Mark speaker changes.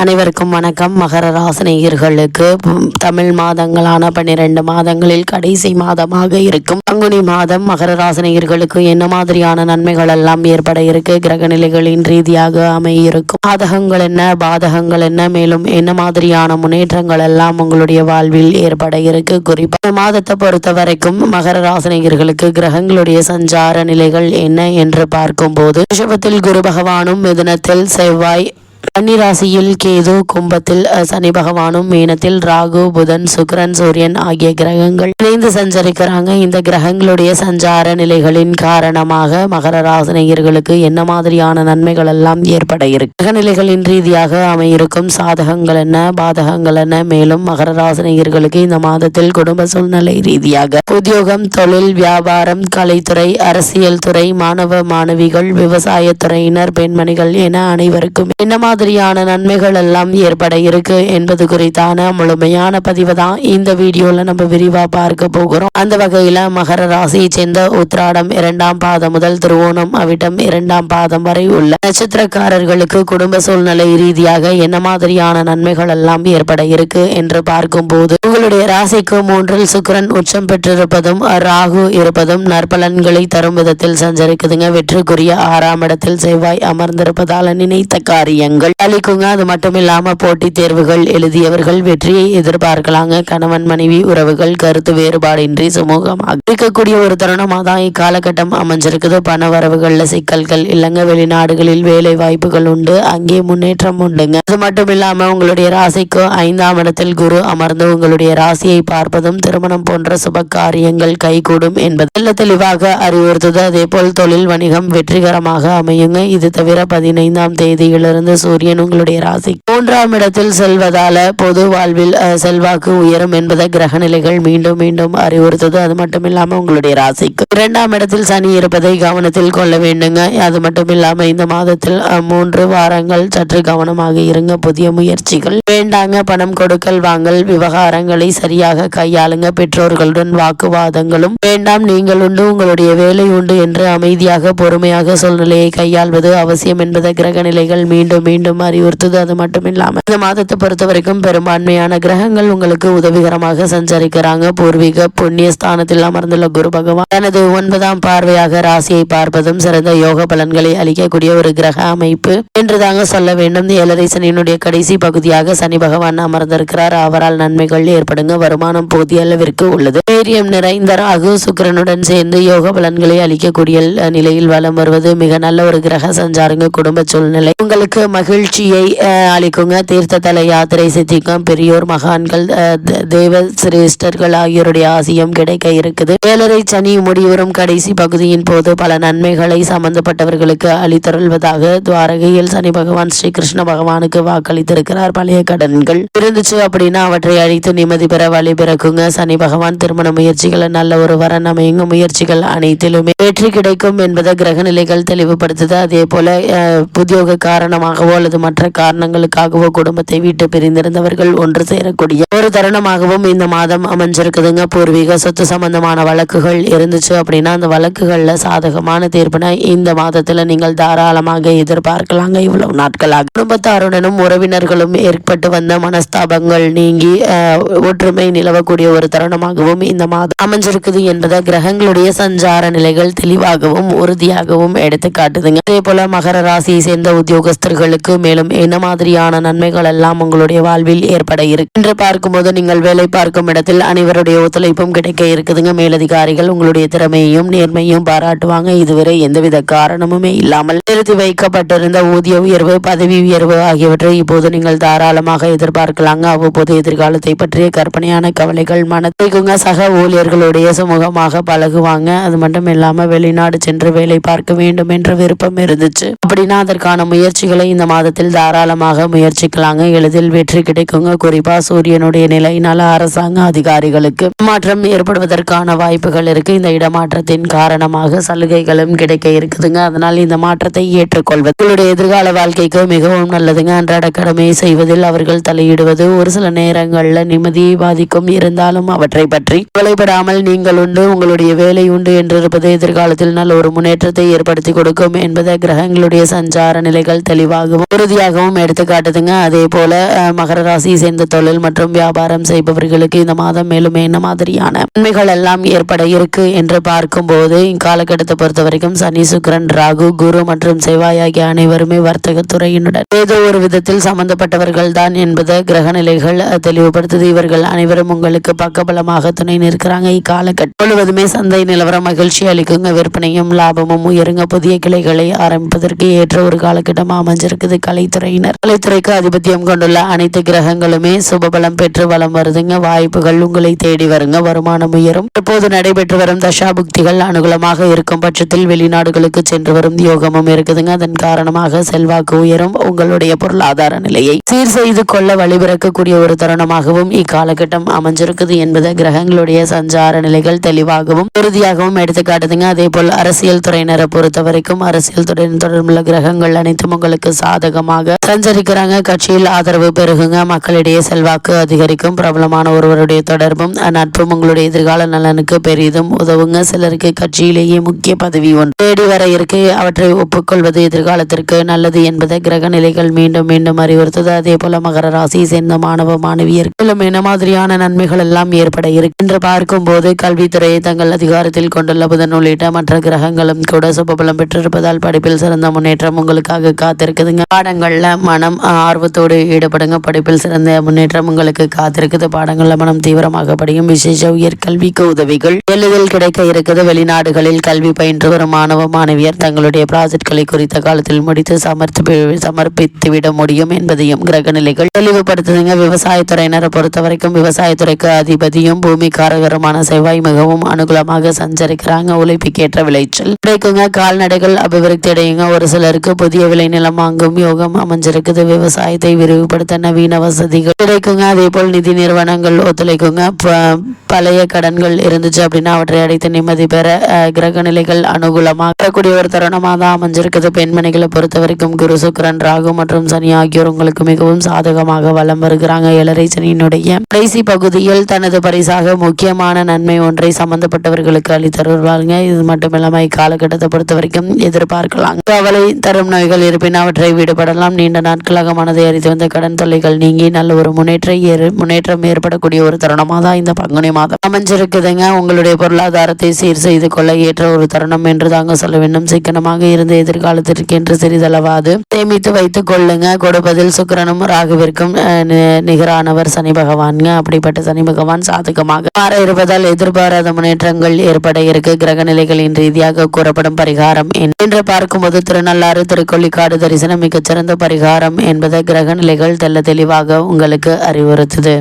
Speaker 1: அனைவருக்கும் வணக்கம். மகர ராசினியர்களுக்கு தமிழ் மாதங்களான 12 மாதங்களில் கடைசி மாதமாக இருக்கும் பங்குனி மாதம் மகர ராசினியர்களுக்கு என்ன மாதிரியான நன்மைகள் எல்லாம் ஏற்பட இருக்கு, கிரக நிலைகளின் ரீதியாக அமையிருக்கும் பாதகங்கள் என்ன, பாதகங்கள் என்ன, மேலும் என்ன மாதிரியான முன்னேற்றங்கள் எல்லாம் உங்களுடைய வாழ்வில் ஏற்பட இருக்கு. குறிப்பாக மாதத்தை பொறுத்த வரைக்கும் மகர ராசினியர்களுக்கு கிரகங்களுடைய சஞ்சார நிலைகள் என்ன என்று பார்க்கும் போது ரிஷபத்தில் குரு பகவானும், மிதுனத்தில் செவ்வாய், கன்னிராசியில் கேது, கும்பத்தில் சனி பகவானும், மீனத்தில் ராகு, புதன், சுக்கிரன், சூரியன் ஆகிய கிரகங்கள் இணைந்து சஞ்சரிக்கிறாங்க. இந்த கிரகங்களுடைய சஞ்சார நிலைகளின் காரணமாக மகர ராசினியர்களுக்கு என்ன மாதிரியான நன்மைகள் எல்லாம் ஏற்பட இருக்கு, கிரக நிலைகளின் ரீதியாக அமையிருக்கும் சாதகங்கள் என்ன, பாதகங்கள் என்ன, மேலும் மகர ராசினியர்களுக்கு இந்த மாதத்தில் குடும்ப சூழ்நிலை ரீதியாக உத்தியோகம், தொழில், வியாபாரம், கலைத்துறை, அரசியல் துறை, மாணவ மாணவிகள், விவசாயத்துறையினர், பெண்மணிகள் என அனைவருக்கும் என்ன மாதிரியான நன்மைகள் எல்லாம் ஏற்பட இருக்கு என்பது குறித்தான முழுமையான பதிவு தான் இந்த வீடியோல நம்ம விரிவா பார்க்க போகிறோம். அந்த வகையில மகர ராசியை சேர்ந்த உத்திராடம் 2ஆம் பாதம் முதல் திருவோணம் அவிட்டம் 2ஆம் பாதம் வரை உள்ள நட்சத்திரக்காரர்களுக்கு குடும்ப சூழ்நிலை ரீதியாக என்ன மாதிரியான நன்மைகள் எல்லாம் ஏற்பட இருக்கு என்று பார்க்கும் போது உங்களுடைய ராசிக்கு 3இல் சுக்கிரன் உச்சம் பெற்றிருப்பதும் ராகு இருப்பதும் நற்பலன்களை தரும் விதத்தில் சஞ்சரிக்குதுங்க. வெற்றிக்குரிய 6ஆம் இடத்தில் செவ்வாய் அமர்ந்திருப்பதால் நினைத்த காரியங்கள் அளிக்குங்க. அது மட்டும் இல்லாம போட்டித் தேர்வுகள் எழுதியவர்கள் வெற்றியை எதிர்பார்க்கலாங்க. கணவன் மனைவி உறவுகள் கருத்து வேறுபாடின்றி சுமூகமாக இருக்கக்கூடிய ஒரு தருணமாக தான் இக்காலகட்டம் அமைஞ்சிருக்குது. பண வரவுகள்ல சிக்கல்கள் இல்லைங்க. வெளிநாடுகளில் வேலை வாய்ப்புகள் உண்டு, அங்கே முன்னேற்றம் உண்டுங்க. அது மட்டும் இல்லாம உங்களுடைய ராசிக்கு 5ஆம் இடத்தில் குரு அமர்ந்து உங்களுடைய ராசியை பார்ப்பதும் திருமணம் போன்ற சுப காரியங்கள் கைகூடும் என்பது தெளிவாக அறிவுறுத்துது. அதே போல் தொழில் வணிகம் வெற்றிகரமாக அமையுங்க. இது தவிர 15ஆம் தேதியிலிருந்து சூரியன் உங்களுடைய ராசி 3ஆம் இடத்தில் செல்வதால பொது வாழ்வில் செல்வாக்கு உயரும் என்பதை கிரக நிலைகள் மீண்டும் மீண்டும் அறிவுறுத்தது. அது மட்டும் இல்லாம உங்களுடைய ராசிக்கு 2ஆம் இடத்தில் சனி இருப்பதை கவனத்தில் கொள்ள வேண்டுங்க. அது மட்டும் இல்லாம இந்த மாதத்தில் 3 வாரங்கள் சற்று கவனமாக இருங்க. புதிய முயற்சிகள் வேண்டாங்க. பணம் கொடுக்கல் வாங்கல் விவகாரங்களை சரியாக கையாளுங்க. பெற்றோர்களுடன் வாக்குவாதங்களும் வேண்டாம். நீங்கள் உண்டு, உங்களுடைய வேலை உண்டு என்று அமைதியாக பொறுமையாக சூழ்நிலையை கையாள்வது அவசியம் என்பதை கிரக நிலைகள் மீண்டும் மீண்டும் அறிவுறுத்துது. அது மட்டும் இல்லாம இந்த மாதத்தை பொறுத்த வரைக்கும் பெரும்பான்மையான கிரகங்கள் உங்களுக்கு உதவிகரமாக சஞ்சரிக்கிறாங்க. பூர்வீக புண்ணிய ஸ்தானத்தில் அமர்ந்துள்ள குரு பகவான் தனது 9ஆம் பார்வையாக ராசியை பார்ப்பதும் சிறந்த யோக பலன்களை அளிக்கக்கூடிய ஒரு கிரக அமைப்பு என்றுதாங்க சொல்ல வேண்டும். 7.5 சனியினுடைய கடைசி பகுதியாக சனி பகவான் அமர்ந்திருக்கிறார். அவரால் நன்மைகள் ஏற்படுங்க. வருமானம் போதிய அளவிற்கு உள்ளது. வீரியம் நிறைந்த ராகு சுக்கிரனுடன் சேர்ந்து யோக பலன்களை அளிக்கக்கூடிய நிலையில் வலம் வருவது மிக நல்ல ஒரு கிரக சஞ்சாரங்க. குடும்ப சூழ்நிலை உங்களுக்கு மகிழ்ச்சியை அளிக்குங்க. தீர்த்த தல யாத்திரை சித்திக்கும். பெரியோர் மகான்கள் தேவ சிரேஷ்டர்கள் ஆகியோருடைய ஆசியம் கிடைக்க இருக்குது. 7.5 சனி முடிவரும் கடைசி பகுதியின் போது பல நன்மைகளை சம்பந்தப்பட்டவர்களுக்கு அளித்தருள்வதாக துவாரகையில் சனி பகவான் ஸ்ரீ கிருஷ்ண பகவானுக்கு வாக்களித்திருக்கிறார். பழைய கடன்கள் இருந்துச்சு அப்படின்னா அவற்றை அழித்து நிம்மதி பெற வழி பிறக்குங்க. சனி பகவான் திருமண முயற்சிகள் நல்ல ஒரு வரன் அமையுங்க. முயற்சிகள் அனைத்திலுமே வெற்றி கிடைக்கும் என்பதை கிரக நிலைகள் தெளிவுபடுத்துது. அதே போல உத்தியோக காரணமாகவோ அல்லது மற்ற காரணங்களுக்காகவோ குடும்பத்தை விட்டு பிரிந்திருந்தவர்கள் ஒன்று சேரக்கூடிய ஒரு தருணமாகவும் இந்த மாதம் அமைஞ்சிருக்குதுங்க. பூர்வீக சொத்து சம்பந்தமான வழக்குகள் இருந்துச்சு அப்படின்னா அந்த வழக்குகள்ல சாதகமான தீர்ப்பினை இந்த மாதத்துல நீங்கள் தாராளமாக எதிர்பார்க்கலாங்க. இவ்வளவு நாட்களாக குடும்பத்தாருடனும் உறவினர்களும் ஏற்பட்டு வந்த மனஸ்தாபங்கள் நீங்கி ஒற்றுமை நிலவக்கூடிய ஒரு தருணமாகவும் இந்த மாதம் அமைஞ்சிருக்குது என்பதை கிரகங்களுடைய சஞ்சார நிலைகள் தெளிவாகவும் உறுதியாகவும் எடுத்து காட்டுதுங்க. அதே போல மகர ராசியை சேர்ந்த உத்தியோகஸ்தர்களுக்கு மேலும் என்ன மாதிரியான நன்மைகள் எல்லாம் உங்களுடைய வாழ்வில் ஏற்பட இருக்கு என்று பார்க்கும்போது நீங்கள் வேலை பார்க்கும் இடத்தில் அனைவருடைய ஒத்துழைப்பும் கிடைக்க இருக்குதுங்க. மேலதிகாரிகள் உங்களுடைய திறமையையும் நேர்மையும் பாராட்டுவாங்க. இதுவரை எந்தவித காரணமுமே இல்லாமல் நிறுத்தி வைக்கப்பட்டிருந்த ஊதிய உயர்வு, பதவி உயர்வு ஆகியவற்றை இப்போது நீங்கள் தாராளமாக எதிர்பார்க்கலாங்க. அவ்வப்போது எதிர்காலத்தை பற்றிய கற்பனையான கவலைகள் மனதைக்குங்க. சக ஊழியர்களுடைய சுமூகமாக பழகுவாங்க. அது மட்டும் இல்லாம வெளிநாடு சென்று வேலை பார்க்க வேண்டும் என்ற விருப்பம் இருந்துச்சு அப்படின்னா அதற்கான முயற்சிகளை இந்த மாதத்தில் தாராளமாக முயற்சிக்கலாங்க. எளிதில் வெற்றி கிடைக்குங்க. குறிப்பா சூரியனுடைய நிலையினால அரசாங்க அதிகாரிகளுக்கு மாற்றம் ஏற்படுவதற்கான வாய்ப்புகள் இருக்கு. இந்த இடமாற்றத்தின் காரணமாக சலுகைகளும் கிடைக்க இருக்குதுங்க. அதனால் இந்த மாற்றத்தை ஏற்றுக்கொள்வது உங்களுடைய எதிர்கால வாழ்க்கைக்கு மிகவும் நல்லதுங்க. அன்றாட கடமையை செய்வதில் அவர்கள் தலையிடுவது ஒரு சில நேரங்கள்ல நிம்மதியை பாதிக்கும். இருந்தாலும் அவற்றை பற்றி கவலைப்படாமல் நீங்கள் உண்டு, உங்களுடைய வேலை உண்டு என்றிருப்பது எதிர்காலத்தில் நல்ல ஒரு முன்னேற்றத்தை ஏற்படுத்தி கொடுக்கும் என்பதை கிரகங்களுடைய சஞ்சார நிலைகள் தெளிவாகவும் உறுதியாகவும் எடுத்துக்காட்டு காட்டுதுங்க. அதே போல மகர ராசியை சேர்ந்த தொழில் மற்றும் வியாபாரம் செய்பவர்களுக்கு இந்த மாதம் மேலும் என்ன மாதிரியான நன்மைகள் எல்லாம் ஏற்பட இருக்கு என்று பார்க்கும்போது இக்காலகட்டத்தை பொறுத்த வரைக்கும் சனி, சுக்கிரன், ராகு, குரு மற்றும் செவ்வாய் ஆகிய அனைவருமே வர்த்தக துறையினுடன் ஏதோ ஒரு விதத்தில் சம்பந்தப்பட்டவர்கள் தான் என்பதை கிரக நிலைகள் தெளிவுபடுத்துது. இவர்கள் அனைவரும் உங்களுக்கு பக்கபலமாக துணை நிற்கிறாங்க. இக்காலகட்டம் முழுவதுமே சந்தை நிலவரம் மகிழ்ச்சி அளிக்குங்க. விற்பனையும் லாபமும் உயருங்க. புதிய கிளைகளை ஆரம்பிப்பதற்கு ஏற்ற ஒரு காலகட்டம் அமைஞ்சிருக்குது. கலைத்துறைக்கு ஆதிபத்தியம் கொண்டுள்ள அனைத்து கிரகங்களுமே சுபபலம் பெற்று வலம் வருதுங்க. வாய்ப்புகள் உங்களை தேடி வருங்க. வருமானம் உயரும். இப்போது நடைபெற்று வரும் தசாபுக்திகள் அனுகூலமாக இருக்கும் பட்சத்தில் வெளிநாடுகளுக்கு சென்று வரும் யோகமும் இருக்குதுங்க. அதன் காரணமாக செல்வாக்கு உயரும். உங்களுடைய பொருளாதார நிலையை சீர் செய்து கொள்ள வழிபிறக்கக்கூடிய ஒரு தருணமாகவும் இக்காலகட்டம் அமைஞ்சிருக்குது என்பதை கிரகங்களுடைய சஞ்சார நிலைகள் தெளிவாகவும் உறுதியாகவும் எடுத்து காட்டுதுங்க. அதே போல் அரசியல் துறையினரை பொறுத்த வரைக்கும் அரசியல் துறையின் தொடர்புள்ள கிரகங்கள் அனைத்தும் உங்களுக்கு சாதகமாக சஞ்சரிக்கிறாங்க. கட்சியில் ஆதரவு பெருகுங்க. மக்களிடையே செல்வாக்கு அதிகரிக்கும். பிரபலமான ஒருவருடைய தொடர்பும் நட்பும் உங்களுடைய எதிர்கால நலனுக்கு பெரிதும் உதவுங்க. சிலருக்கு கட்சியிலேயே முக்கிய பதவி ஒன்று தேடி வர இருக்கு. அவற்றை ஒப்புக்கொள்வது எதிர்காலத்திற்கு நல்லது என்பதை கிரக நிலைகள் மீண்டும் மீண்டும் அறிவுறுத்தது. அதே போல மகர ராசியை சேர்ந்த மாணவ மாணவியர் என்ன மாதிரியான நன்மைகள் எல்லாம் ஏற்பட இருக்கு என்று பார்க்கும்போது கல்வித்துறையை தங்கள் அதிகாரத்தில் கொண்டுள்ள புதன் உள்ளிட்ட மற்ற கிரகங்களும் கூட சுபபலம் பெற்றிருப்பதால் படிப்பில் சிறந்த முன்னேற்றம் உங்களுக்காக காத்திருக்குதுங்க. பாடங்கள்ல மனம் ஆர்வத்தோடு ஈடுபடுங்க. படிப்பில் சிறந்த முன்னேற்றம் உங்களுக்கு காத்திருக்குது. பாடங்கள்ல மனம் தீவிரமாக படிக்கும். விசேஷ உயர்கல்விக்கு உதவிகள் எளிதில் கிடைக்க இருக்குது. வெளிநாடுகளில் கல்வி பயின்று வரும் மாணவ மாணவியர் தங்களுடைய ப்ராஜெக்ட்களை குறித்த காலத்தில் முடித்து சமர்ப்பித்துவிட முடியும் என்பதையும் கிரக நிலைகள் தெளிவுபடுத்துதுங்க. விவசாயத்துறையினரை பொறுத்த வரைக்கும் விவசாயத்துறைக்கு அதிபதியும் பூமிக்காரகரமான செவ்வாய் மிகவும் அனுகூலமாக சஞ்சரிக்கிறாங்க. உழைப்புக்கேற்ற விளைச்சல் கிடைக்குங்க. கால்நடைகள் அபிவிருத்தி அடையுங்க. ஒரு சிலருக்கு புதிய விளை நிலம் வாங்கும் யோகம் அமைஞ்சிருக்குது. விவசாயத்தை விரிவுபடுத்த நவீன வசதிகள் கிடைக்குங்க. அதே போல் நிதி நிறுவனங்கள் ஒத்துழைக்குங்க. பழைய கடன்கள் இருந்துச்சு அப்படின்னா அவற்றை அடைத்து நிம்மதி பெற கிரக நிலைகள் அனுகூலமாக வரக்கூடிய ஒரு தருணமாக தான் அமைஞ்சிருக்குது. பெண்மணிகளை பொறுத்த வரைக்கும் குரு, சுக்கிரன், ராகு மற்றும் சனி ஆகியோர் உங்களுக்கு மிகவும் சாதகமாக வலம் வருகிறாங்க. ஏழரை சனியினுடைய கடைசி பகுதியில் தனது பரிசாக முக்கியமான நன்மை ஒன்றை சம்பந்தப்பட்டவர்களுக்கு அளித்தருவாங்க. இது மட்டுமில்லாமல் இக்காலகட்டத்தை பொறுத்த வரைக்கும் எதிர்பார்க்கலாம். கவலை தரும் நோய்கள் இருப்பின் அவற்றை விடுபடலாம். நீண்ட நாட்களாக மனதை அறித்து வந்த கடன் தொல்லைகள் நீங்கி நல்ல ஒரு முன்னேற்றம் ஏற்படக்கூடிய ஒரு தருணமாக தான் இந்த பங்குனி மாதம் அமைஞ்சிருக்குதுங்க. உங்களுடைய பொருளாதாரத்தை சீர் செய்து கொள்ள ஏற்ற ஒரு தருணம் என்று தாங்க சொல்ல வேண்டும். சிக்கனமாக இருந்து எதிர்காலத்திற்கு என்று சிறிதளவாது சேமித்து வைத்துக் கொள்ளுங்க. கொடுப்பதில் சுக்கிரனும் ராகுவிற்கும் நிகரானவர் சனி பகவான்ங்க. அப்படிப்பட்ட சனி பகவான் சாதகமாக மாற இருப்பதால் எதிர்பாராத முன்னேற்றங்கள் ஏற்பட இருக்கு. கிரக நிலைகளின் ரீதியாக கூறப்படும் பரிகாரம் என்று பார்க்கும்போது திருநள்ளாறு, திருக்கொள்ளிக்காடு தரிசனம் மிகச்சிறந்த பரிகாரம் என்பதை கிரக நிலைகள் தெளிவாக உங்களுக்கு அறிவுறுத்துது.